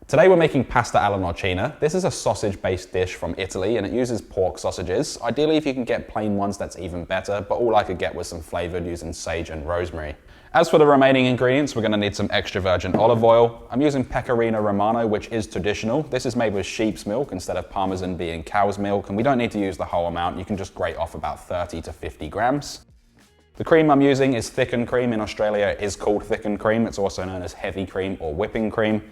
Today we're making pasta alla norcina. This is a sausage-based dish from Italy and it uses pork sausages. Ideally, if you can get plain ones, that's even better, but all I could get was some flavored using sage and rosemary. As for the remaining ingredients, we're going to need some extra virgin olive oil. I'm using Pecorino Romano, which is traditional. This is made with sheep's milk instead of Parmesan being cow's milk, and we don't need to use the whole amount. You can just grate off about 30 to 50 grams. The cream I'm using is thickened cream. In Australia, it is called thickened cream. It's also known as heavy cream or whipping cream.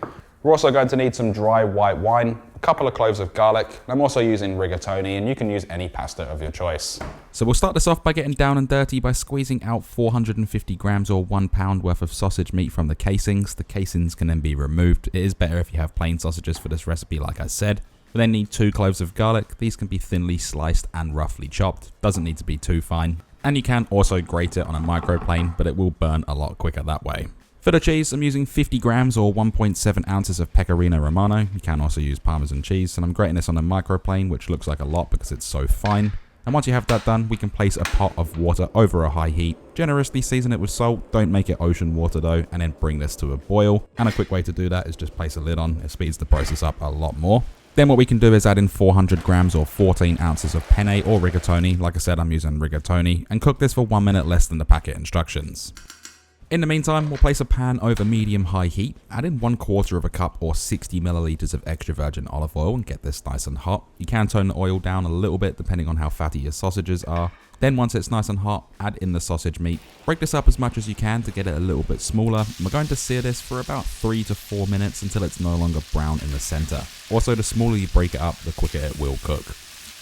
We're also going to need some dry white wine, a couple of cloves of garlic. I'm also using rigatoni, and you can use any pasta of your choice. So we'll start this off by getting down and dirty by squeezing out 450 grams or 1 pound worth of sausage meat from the casings. The casings can then be removed. It is better if you have plain sausages for this recipe, like I said. We then need 2 cloves of garlic. These can be thinly sliced and roughly chopped. Doesn't need to be too fine. And you can also grate it on a microplane, but it will burn a lot quicker that way. For the cheese, I'm using 50 grams or 1.7 ounces of Pecorino Romano. You can also use Parmesan cheese, and I'm grating this on a microplane, which looks like a lot because it's so fine. And once you have that done, we can place a pot of water over a high heat. Generously season it with salt, don't make it ocean water though, and then bring this to a boil. And a quick way to do that is just place a lid on. It speeds the process up a lot more. Then what we can do is add in 400 grams or 14 ounces of penne or rigatoni. Like I said, I'm using rigatoni, and cook this for 1 minute less than the packet instructions. In the meantime, we'll place a pan over medium-high heat, add in 1/4 of a cup or 60 milliliters of extra virgin olive oil and get this nice and hot. You can tone the oil down a little bit depending on how fatty your sausages are. Then once it's nice and hot, add in the sausage meat. Break this up as much as you can to get it a little bit smaller. We're going to sear this for about 3 to 4 minutes until it's no longer brown in the center. Also, the smaller you break it up, the quicker it will cook.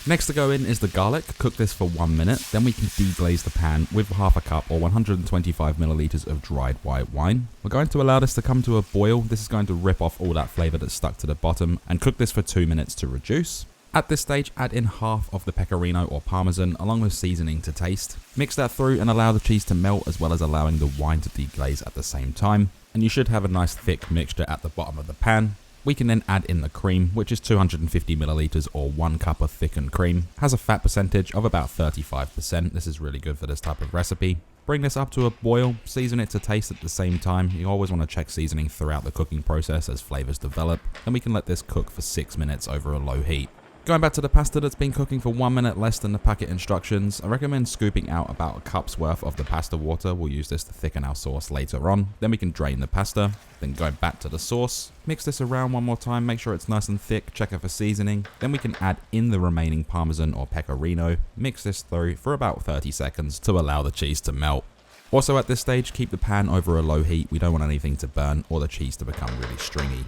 Next to go in is the garlic. Cook this for 1 minute, then we can deglaze the pan with half a cup or 125 milliliters of dried white wine. We're going to allow this to come to a boil. This is going to rip off all that flavor that's stuck to the bottom, and cook this for 2 minutes to reduce. At this stage, add in half of the pecorino or parmesan along with seasoning to taste. Mix that through and allow the cheese to melt, as well as allowing the wine to deglaze at the same time. And you should have a nice thick mixture at the bottom of the pan. We can then add in the cream, which is 250 milliliters or 1 cup of thickened cream. Has a fat percentage of about 35%. This is really good for this type of recipe. Bring this up to a boil, season it to taste at the same time. You always want to check seasoning throughout the cooking process as flavors develop. Then we can let this cook for 6 minutes over a low heat. Going back to the pasta that's been cooking for 1 minute less than the packet instructions, I recommend scooping out about a cup's worth of the pasta water. We'll use this to thicken our sauce later on. Then we can drain the pasta, then go back to the sauce. Mix this around one more time, make sure it's nice and thick, check it for seasoning. Then we can add in the remaining parmesan or pecorino. Mix this through for about 30 seconds to allow the cheese to melt. Also at this stage, keep the pan over a low heat. We don't want anything to burn or the cheese to become really stringy.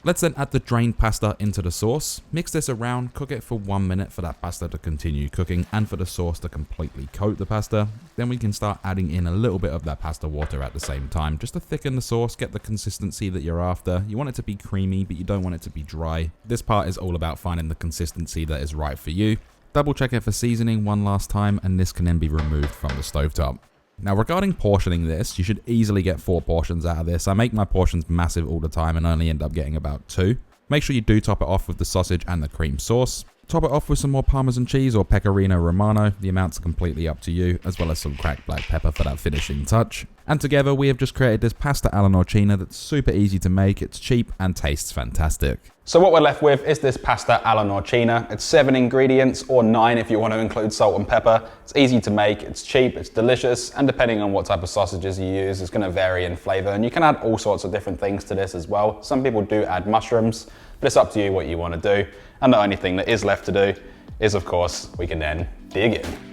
Let's then add the drained pasta into the sauce. Mix this around, cook it for 1 minute for that pasta to continue cooking and for the sauce to completely coat the pasta. Then we can start adding in a little bit of that pasta water at the same time, just to thicken the sauce, get the consistency that you're after. You want it to be creamy, but you don't want it to be dry. This part is all about finding the consistency that is right for you. Double check it for seasoning one last time, and this can then be removed from the stovetop. Now regarding portioning this, you should easily get 4 portions out of this. I make my portions massive all the time and only end up getting about 2. Make sure you do top it off with the sausage and the cream sauce. Top it off with some more Parmesan cheese or Pecorino Romano. The amounts are completely up to you, as well as some cracked black pepper for that finishing touch. And together we have just created this pasta alla norcina that's super easy to make, it's cheap and tastes fantastic. So what we're left with is this pasta alla norcina. It's 7 ingredients, or 9 if you want to include salt and pepper. It's easy to make, it's cheap, it's delicious, and depending on what type of sausages you use, it's going to vary in flavor. And you can add all sorts of different things to this as well. Some people do add mushrooms, but it's up to you what you want to do. And the only thing that is left to do is, of course, we can then dig in.